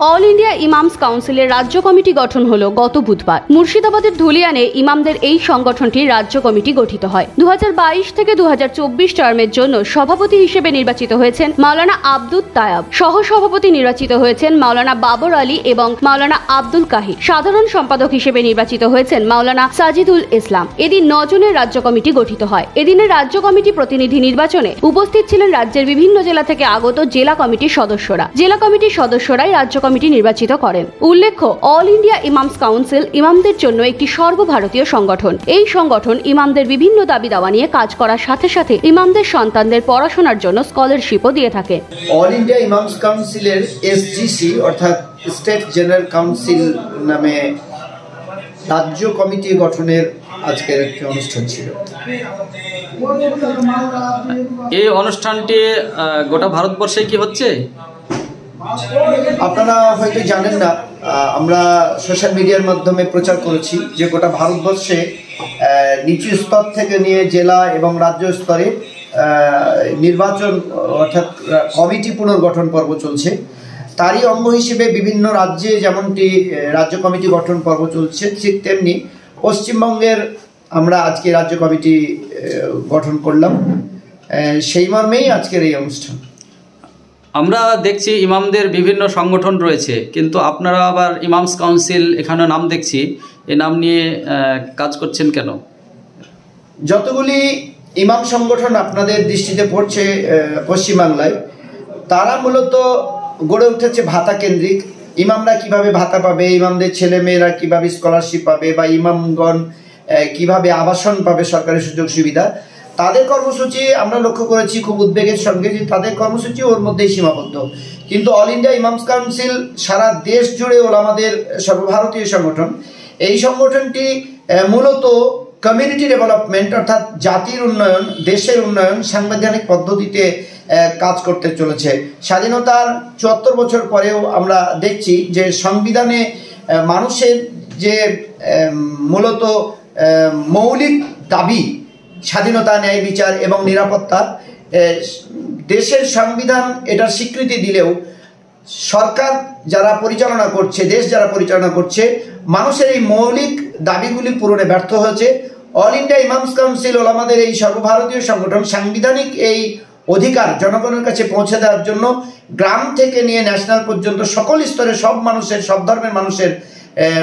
All India ইমামস কাউন্সিলের রাজ্য committee গঠন হলো গত বুধবার। মুর্শিদাবাদের ধুলিয়ানে ইমামদের এই সংগঠনটির রাজ্য কমিটি গঠিত হয়। 2022 থেকে 2024 টার্মের জন্য সভাপতি হিসেবে নির্বাচিত হয়েছেন মাওলানা আব্দুল তায়াব, সহসভাপতি নির্বাচিত হয়েছেন মাওলানা বাবর আলী এবং মাওলানা আব্দুল কাহির, সাধারণ সম্পাদক হিসেবে নির্বাচিত হয়েছেন মাওলানা সাজিদুল ইসলাম। এদিন 9 জনের রাজ্য কমিটি গঠিত হয়। এদিনের রাজ্য কমিটি প্রতিনিধি নির্বাচনে উপস্থিত ছিলেন রাজ্যের বিভিন্ন জেলা থেকে আগত জেলা কমিটির সদস্যরা। জেলা কমিটির সদস্যরাই রাজ্য কমিটি নির্বাচিত করেন। উল্লেখ্য, অল ইন্ডিয়া ইমামস কাউন্সিল ইমামদের জন্য একটি সর্বভারতীয় সংগঠন। এই সংগঠন ইমামদের বিভিন্ন দাবি দাওয়া নিয়ে কাজ করার সাথে সাথে ইমামদের সন্তানদের পড়াশোনার জন্য স্কলারশিপও দিয়ে থাকে। অল ইন্ডিয়া ইমামস কাউন্সিলের এসজিসি অর্থাৎ স্টেট জেনারেল কাউন্সিল নামে রাজ্য কমিটি গঠনের আজকের একটি অনুষ্ঠান ছিল। এই অনুষ্ঠানটি গোটা ভারতবর্ষে কি হচ্ছে আপনারা হয়তো জানেন না, আমরা সোশ্যাল মিডিয়ার মাধ্যমে প্রচার করেছি যে গোটা ভারতবর্ষে নিচু স্তর থেকে নিয়ে জেলা এবং রাজ্য স্তরে নির্বাচন অর্থাৎ কমিটি পুনর্গঠন পর্ব চলছে। তারই অঙ্গ হিসেবে বিভিন্ন রাজ্যে যেমনটি রাজ্য কমিটি গঠন পর্ব চলছে, ঠিক তেমনি পশ্চিমবঙ্গের আমরা আজকে রাজ্য কমিটি গঠন করলাম। সেই মর্মেই আজকের এই অনুষ্ঠান। আমরা দেখছি ইমামদের বিভিন্ন সংগঠন রয়েছে, কিন্তু আপনারা আবার ইমামস কাউন্সিল এখানে নাম দেখছি, এই নাম নিয়ে কাজ করছেন কেন? যতগুলি ইমাম সংগঠন আপনাদের দৃষ্টিতে পড়ছে পশ্চিমবাংলায়, তারা মূলত গড়ে উঠেছে ভাতা কেন্দ্রিক। ইমামরা কিভাবে ভাতা পাবে, ইমামদের ছেলে মেয়েরা কিভাবে স্কলারশিপ পাবে, বা ইমামগণ কিভাবে আবাসন পাবে, সরকারি সুযোগ সুবিধা, তাদের কর্মসূচি আমরা লক্ষ্য করেছি খুব উদ্বেগের সঙ্গে যে তাদের কর্মসূচি ওর মধ্যেই সীমাবদ্ধ। কিন্তু অল ইন্ডিয়া ইমামস কাউন্সিল সারা দেশ জুড়ে আমাদের সর্বভারতীয় সংগঠন। এই সংগঠনটি মূলত কমিউনিটি ডেভেলপমেন্ট অর্থাৎ জাতির উন্নয়ন, দেশের উন্নয়ন সাংবিধানিক পদ্ধতিতে কাজ করতে চলেছে। স্বাধীনতার 74 বছর পরেও আমরা দেখছি যে সংবিধানে মানুষের যে মূলত মৌলিক দাবি, স্বাধীনতা, ন্যায় বিচার এবং নিরাপত্তা, দেশের সংবিধান এটার স্বীকৃতি দিলেও সরকার যারা পরিচালনা করছে, দেশ যারা পরিচালনা করছে, মানুষের এই মৌলিক দাবিগুলি পূরণে ব্যর্থ হয়েছে। অল ইন্ডিয়া ইমামস কাউন্সিল আমাদের এই সর্বভারতীয় সংগঠন সাংবিধানিক এই অধিকার জনগণের কাছে পৌঁছে দেওয়ার জন্য গ্রাম থেকে নিয়ে ন্যাশনাল পর্যন্ত সকল স্তরে সব মানুষের, সব ধর্মের মানুষের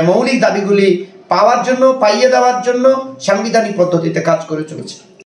মৌলিক দাবিগুলি পাওয়ার জন্য, পাইয়ে দেওয়ার জন্য সাংবিধানিক পদ্ধতিতে কাজ করে চলেছে।